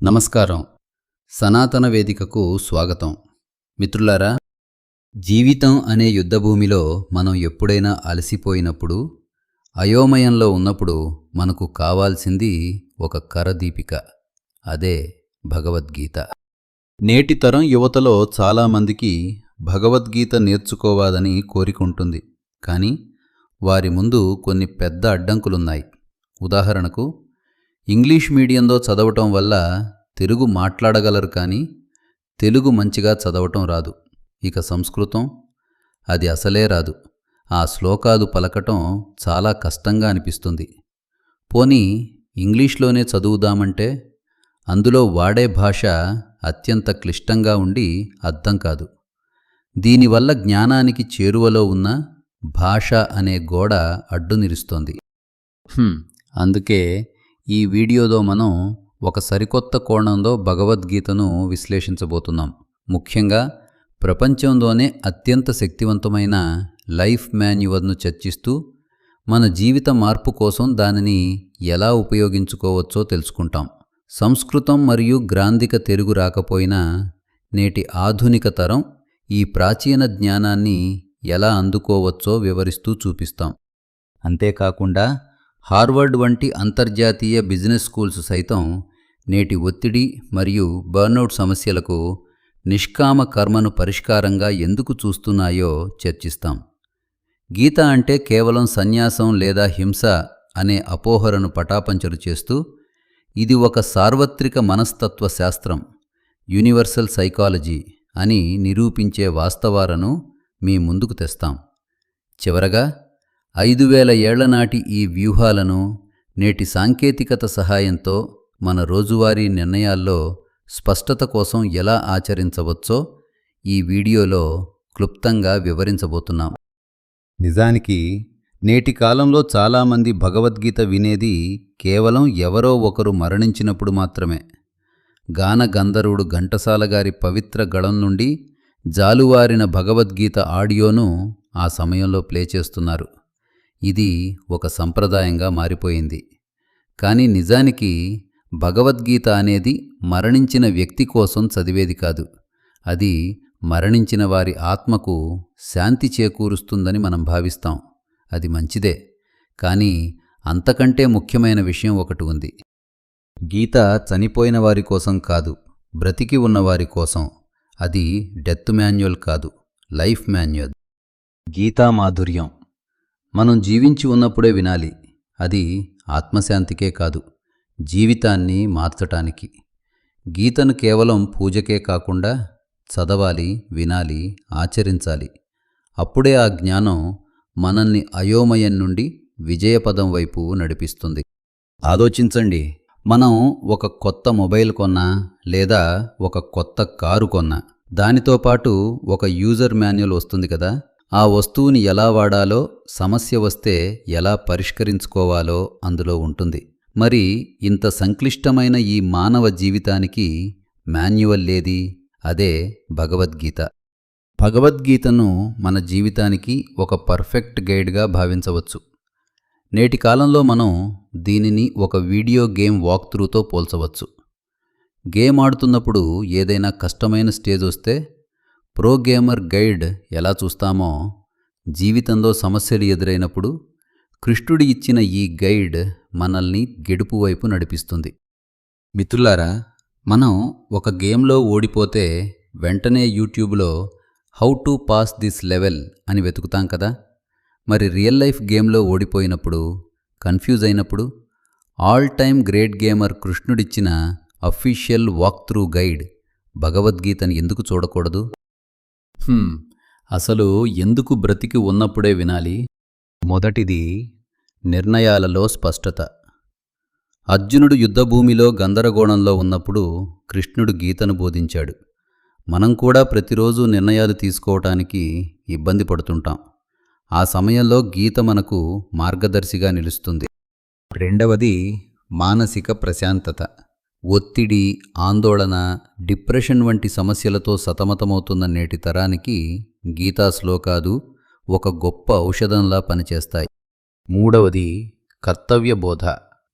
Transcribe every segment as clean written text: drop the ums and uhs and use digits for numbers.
నమస్కారం. సనాతన వేదికకు స్వాగతం. మిత్రులారా, జీవితం అనే యుద్ధభూమిలో మనం ఎప్పుడైనా అలసిపోయినప్పుడు, అయోమయంలో ఉన్నప్పుడు మనకు కావాల్సింది ఒక కరదీపిక. అదే భగవద్గీత. నేటి తరం యువతలో చాలామందికి భగవద్గీత నేర్చుకోవాలని కోరిక ఉంటుంది. కానీ వారి ముందు కొన్ని పెద్ద అడ్డంకులున్నాయి. ఉదాహరణకు, ఇంగ్లీష్ మీడియంలో చదవటం వల్ల తెలుగు మాట్లాడగలరు, కానీ తెలుగు మంచిగా చదవటం రాదు. ఇక సంస్కృతం, అది అసలే రాదు. ఆ శ్లోకాలు పలకటం చాలా కష్టంగా అనిపిస్తుంది. పోనీ ఇంగ్లీష్లోనే చదువుదామంటే అందులో వాడే భాష అత్యంత క్లిష్టంగా ఉండి అర్థం కాదు. దీనివల్ల జ్ఞానానికి చేరువలో ఉన్న భాష అనే గోడ అడ్డు నిలుస్తోంది. అందుకే ఈ వీడియోలో మనం ఒక సరికొత్త కోణంలో భగవద్గీతను విశ్లేషించబోతున్నాం. ముఖ్యంగా ప్రపంచంలోనే అత్యంత శక్తివంతమైన లైఫ్ మాన్యువల్ను చర్చిస్తూ మన జీవిత మార్పు కోసం దానిని ఎలా ఉపయోగించుకోవచ్చో తెలుసుకుంటాం. సంస్కృతం మరియు గ్రాంధిక తెలుగు రాకపోయినా నేటి ఆధునిక తరం ఈ ప్రాచీన జ్ఞానాన్ని ఎలా అందుకోవచ్చో వివరిస్తూ చూపిస్తాం. అంతేకాకుండా హార్వర్డ్ వంటి అంతర్జాతీయ బిజినెస్ స్కూల్స్ సైతం నేటి ఒత్తిడి మరియు బర్నౌట్ సమస్యలకు నిష్కామ కర్మను పరిష్కారంగా ఎందుకు చూస్తున్నాయో చర్చిస్తాం. గీత అంటే కేవలం సన్యాసం లేదా హింస అనే అపోహలను పటాపంచలు చేస్తూ, ఇది ఒక సార్వత్రిక మనస్తత్వ శాస్త్రం, యూనివర్సల్ సైకాలజీ అని నిరూపించే వాస్తవాలను మీ ముందుకు తెస్తాం. చివరగా 5000 ఏళ్ల నాటి ఈ వ్యూహాలను నేటి సాంకేతికత సహాయంతో మన రోజువారీ నిర్ణయాల్లో స్పష్టత కోసం ఎలా ఆచరించవచ్చో ఈ వీడియోలో క్లుప్తంగా వివరించబోతున్నాం. నిజానికి నేటి కాలంలో చాలామంది భగవద్గీత వినేది కేవలం ఎవరో ఒకరు మరణించినప్పుడు మాత్రమే. గాన గంధర్వుడు ఘంటసాల గారి పవిత్ర గళం నుండి జాలువారిన భగవద్గీత ఆడియోను ఆ సమయంలో ప్లే చేస్తున్నారు. ఇది ఒక సంప్రదాయంగా మారిపోయింది. కానీ నిజానికి భగవద్గీత అనేది మరణించిన వ్యక్తి కోసం చదివేది కాదు. అది మరణించిన వారి ఆత్మకు శాంతి చేకూరుస్తుందని మనం భావిస్తాం. అది మంచిదే. కానీ అంతకంటే ముఖ్యమైన విషయం ఒకటి ఉంది. గీత చనిపోయిన వారి కోసం కాదు, బ్రతికి ఉన్నవారి కోసం. అది డెత్ మాన్యువల్ కాదు, లైఫ్ మాన్యువల్. గీతా మాధుర్యం మనం జీవించి ఉన్నప్పుడే వినాలి. అది ఆత్మశాంతికే కాదు, జీవితాన్ని మార్చటానికి. గీతను కేవలం పూజకే కాకుండా చదవాలి, వినాలి, ఆచరించాలి. అప్పుడే ఆ జ్ఞానం మనల్ని అయోమయం నుండి విజయపదం వైపు నడిపిస్తుంది. ఆలోచించండి, మనం ఒక కొత్త మొబైల్ కొన్నా లేదా ఒక కొత్త కారు కొన్నా, దానితో పాటు ఒక యూజర్ మాన్యువల్ వస్తుంది కదా. ఆ వస్తువుని ఎలా వాడాలో, సమస్య వస్తే ఎలా పరిష్కరించుకోవాలో అందులో ఉంటుంది. మరి ఇంత సంక్లిష్టమైన ఈ మానవ జీవితానికి మాన్యువల్ లేది? అదే భగవద్గీత. భగవద్గీతను మన జీవితానికి ఒక పర్ఫెక్ట్ గైడ్గా భావించవచ్చు. నేటి కాలంలో మనం దీనిని ఒక వీడియో గేమ్ వాక్త్రూతో పోల్చవచ్చు. గేమ్ ఆడుతున్నప్పుడు ఏదైనా కష్టమైన స్టేజ్ వస్తే ప్రో గేమర్ గైడ్ ఎలా చూస్తామో, జీవితంలో సమస్యలు ఎదురైనప్పుడు కృష్ణుడు ఇచ్చిన ఈ గైడ్ మనల్ని గెలుపు వైపు నడిపిస్తుంది. మిత్రులారా, మనం ఒక గేమ్లో ఓడిపోతే వెంటనే యూట్యూబ్లో how to pass this level అని వెతుకుతాం కదా. మరి రియల్ లైఫ్ గేమ్లో ఓడిపోయినప్పుడు, కన్ఫ్యూజ్ అయినప్పుడు ఆల్ టైమ్ గ్రేట్ గేమర్ కృష్ణుడిచ్చిన అఫీషియల్ వాక్ త్రూ గైడ్ భగవద్గీతని ఎందుకు చూడకూడదు? అసలు ఎందుకు బ్రతికి ఉన్నప్పుడే వినాలి? మొదటిది, నిర్ణయాలలో స్పష్టత. అర్జునుడు యుద్ధభూమిలో గందరగోళంలో ఉన్నప్పుడు కృష్ణుడు గీతను బోధించాడు. మనం కూడా ప్రతిరోజు నిర్ణయాలు తీసుకోవటానికి ఇబ్బంది పడుతుంటాం. ఆ సమయంలో గీత మనకు మార్గదర్శిగా నిలుస్తుంది. రెండవది, మానసిక ప్రశాంతత. ఒత్తిడి, ఆందోళన, డిప్రెషన్ వంటి సమస్యలతో సతమతమవుతున్న నేటి తరానికి గీతా శ్లోకాలు ఒక గొప్ప ఔషధంలా పనిచేస్తాయి. మూడవది, కర్తవ్య బోధ.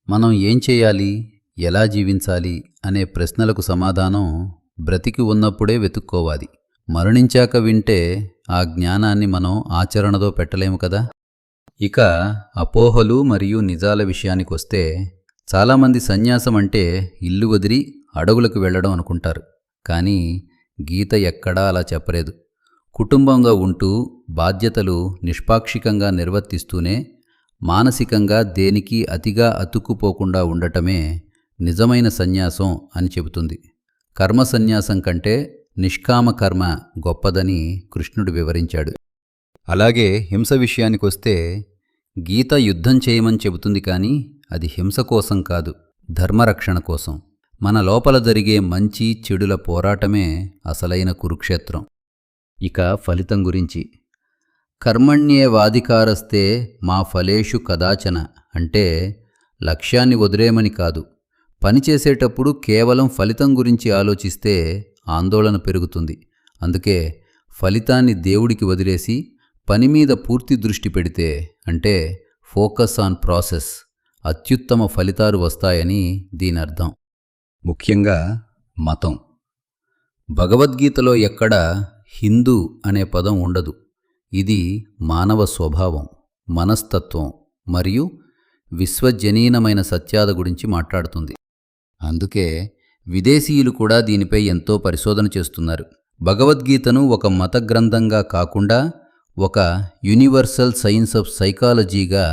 మనం ఏం చేయాలి, ఎలా జీవించాలి అనే ప్రశ్నలకు సమాధానం బ్రతికి ఉన్నప్పుడే వెతుక్కోవాలి. మరణించాక వింటే ఆ జ్ఞానాన్ని మనం ఆచరణలో పెట్టలేము కదా. ఇక అపోహలు మరియు నిజాల విషయానికొస్తే చాలామంది సన్యాసం అంటే ఇల్లు వదిలి అడవులకు వెళ్ళడం అనుకుంటారు. కానీ గీత ఎక్కడా అలా చెప్పలేదు. కుటుంబంగా ఉంటూ బాధ్యతలు నిష్పాక్షికంగా నిర్వర్తిస్తూనే మానసికంగా దేనికి అతిగా అతుక్కుపోకుండా ఉండటమే నిజమైన సన్యాసం అని చెబుతుంది. కర్మ సన్యాసం కంటే నిష్కామ కర్మ గొప్పదని కృష్ణుడు వివరించాడు. అలాగే హింస విషయానికొస్తే గీత యుద్ధం చేయమని చెబుతుంది, కానీ అది హింస కోసం కాదు, ధర్మరక్షణ కోసం. మన లోపల జరిగే మంచి చెడుల పోరాటమే అసలైన కురుక్షేత్రం. ఇక ఫలితం గురించి, కర్మణ్యేవాధికారస్తే మా ఫలేషు కదాచన అంటే లక్ష్యాన్ని వదిలేమని కాదు. పనిచేసేటప్పుడు కేవలం ఫలితం గురించి ఆలోచిస్తే ఆందోళన పెరుగుతుంది. అందుకే ఫలితాన్ని దేవుడికి వదిలేసి పని మీద పూర్తి దృష్టి పెడితే, అంటే ఫోకస్ ఆన్ ప్రాసెస్, అత్యుత్తమ ఫలితాలు వస్తాయని దీనర్థం. ముఖ్యంగా మతం. భగవద్గీతలో ఎక్కడ హిందూ అనే పదం ఉండదు. ఇది మానవ స్వభావం, మనస్తత్వం మరియు విశ్వజనీనమైన సత్యాల గురించి మాట్లాడుతుంది. అందుకే విదేశీయులు కూడా దీనిపై ఎంతో పరిశోధన చేస్తున్నారు. భగవద్గీతను ఒక మత గ్రంథంగా కాకుండా ఒక యూనివర్సల్ సైన్స్ ఆఫ్ సైకాలజీగా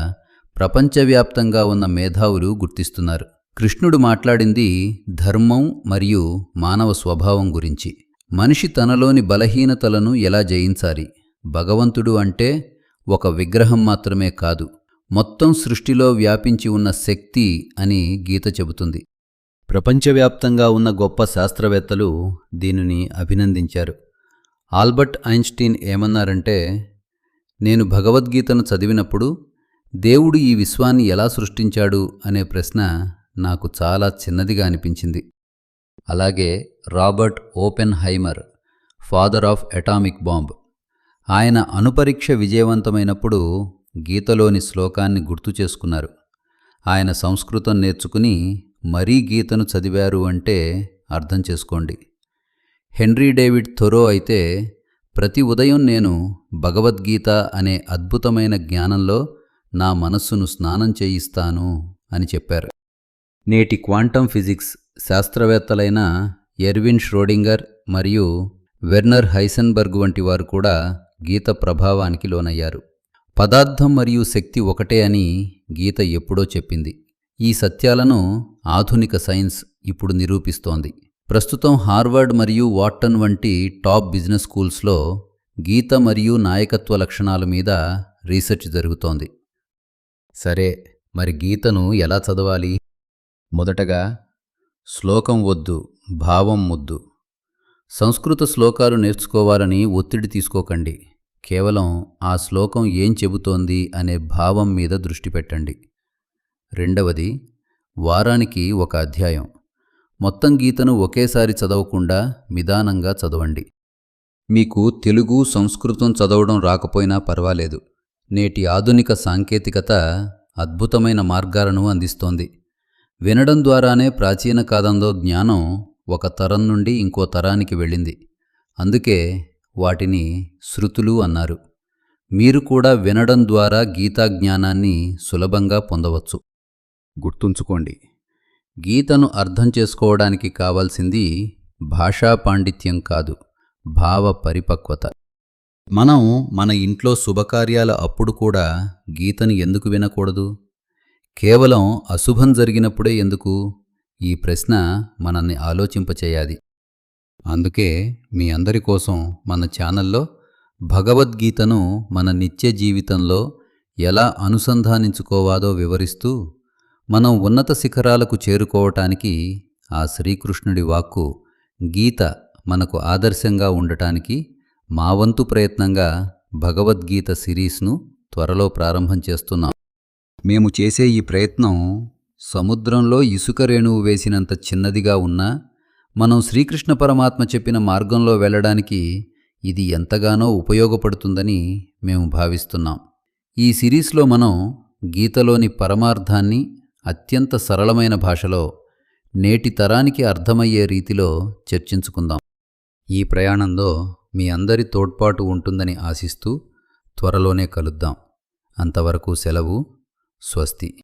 ప్రపంచవ్యాప్తంగా ఉన్న మేధావులు గుర్తిస్తున్నారు. కృష్ణుడు మాట్లాడింది ధర్మం మరియు మానవ స్వభావం గురించి. మనిషి తనలోని బలహీనతలను ఎలా జయించాలి. భగవంతుడు అంటే ఒక విగ్రహం మాత్రమే కాదు, మొత్తం సృష్టిలో వ్యాపించి ఉన్న శక్తి అని గీత చెబుతుంది. ప్రపంచవ్యాప్తంగా ఉన్న గొప్ప శాస్త్రవేత్తలు దీనిని అభినందించారు. ఆల్బర్ట్ ఐన్స్టీన్ ఏమన్నారంటే, నేను భగవద్గీతను చదివినప్పుడు దేవుడు ఈ విశ్వాన్ని ఎలా సృష్టించాడు అనే ప్రశ్న నాకు చాలా చిన్నదిగా అనిపించింది. అలాగే Robert Oppenheimer, father of atomic bomb, ఆయన అణుపరీక్ష విజయవంతమైనప్పుడు గీతలోని శ్లోకాన్ని గుర్తు చేసుకున్నారు. ఆయన సంస్కృతం నేర్చుకుని మరీ గీతను చదివారు అంటే అర్థం చేసుకోండి. హెన్రీ డేవిడ్ థొరో అయితే ప్రతి ఉదయం నేను భగవద్గీత అనే అద్భుతమైన జ్ఞానంలో నా మనస్సును స్నానం చేయిస్తాను అని చెప్పారు. నేటి క్వాంటం ఫిజిక్స్ శాస్త్రవేత్తలైన ఎర్విన్ ష్రోడింగర్ మరియు వెర్నర్ హైసెన్బర్గ్ వంటి వారు కూడా గీత ప్రభావానికి లోనయ్యారు. పదార్థం మరియు శక్తి ఒకటే అని గీత ఎప్పుడో చెప్పింది. ఈ సత్యాలను ఆధునిక సైన్స్ ఇప్పుడు నిరూపిస్తోంది. ప్రస్తుతం హార్వర్డ్ మరియు వాట్టన్ వంటి టాప్ బిజినెస్ స్కూల్స్లో గీత మరియు నాయకత్వ లక్షణాల మీద రీసెర్చ్ జరుగుతోంది. సరే, మరి గీతను ఎలా చదవాలి? మొదటగా శ్లోకం వద్దు, భావం ముద్దు. సంస్కృత శ్లోకాలు నేర్చుకోవాలని ఒత్తిడి తీసుకోకండి. కేవలం ఆ శ్లోకం ఏం చెబుతోంది అనే భావం మీద దృష్టి పెట్టండి. రెండవది, వారానికి ఒక అధ్యాయం. మొత్తం గీతను ఒకేసారి చదవకుండా నిదానంగా చదవండి. మీకు తెలుగు, సంస్కృతం చదవడం రాకపోయినా పర్వాలేదు. నేటి ఆధునిక సాంకేతికత అద్భుతమైన మార్గాలను అందిస్తోంది. వినడం ద్వారానే ప్రాచీన కాలంలో జ్ఞానం ఒక తరం నుండి ఇంకో తరానికి వెళ్ళింది. అందుకే వాటిని శృతులు అన్నారు. మీరు కూడా వినడం ద్వారా గీతా జ్ఞానాన్ని సులభంగా పొందవచ్చు. గుర్తుంచుకోండి, గీతను అర్థం చేసుకోవడానికి కావాల్సింది భాషా పాండిత్యం కాదు, భావ పరిపక్వత. మనం మన ఇంట్లో శుభకార్యాల అప్పుడు కూడా గీతను ఎందుకు వినకూడదు? కేవలం అశుభం జరిగినప్పుడే ఎందుకు? ఈ ప్రశ్న మనల్ని ఆలోచింపచేయాలి. అందుకే మీ అందరి కోసం మన ఛానల్లో భగవద్గీతను మన నిత్య జీవితంలో ఎలా అనుసంధానించుకోవాలో వివరిస్తూ, మనం ఉన్నత శిఖరాలకు చేరుకోవటానికి ఆ శ్రీకృష్ణుడి వాక్కు గీత మనకు ఆదర్శంగా ఉండటానికి మా వంతు ప్రయత్నంగా భగవద్గీత సిరీస్ను త్వరలో ప్రారంభం చేస్తున్నాం. మేము చేసే ఈ ప్రయత్నం సముద్రంలో ఇసుక రేణువు వేసినంత చిన్నదిగా ఉన్నా మనం శ్రీకృష్ణ పరమాత్మ చెప్పిన మార్గంలో వెళ్ళడానికి ఇది ఎంతగానో ఉపయోగపడుతుందని మేము భావిస్తున్నాం. ఈ సిరీస్లో మనం గీతలోని పరమార్థాన్ని అత్యంత సరళమైన భాషలో నేటి తరానికి అర్థమయ్యే రీతిలో చర్చించుకుందాం. ఈ ప్రయాణంలో మీ అందరి తోడ్పాటు ఉంటుందని ఆశిస్తూ త్వరలోనే కలుద్దాం. అంతవరకు సెలవు. స్వస్తి.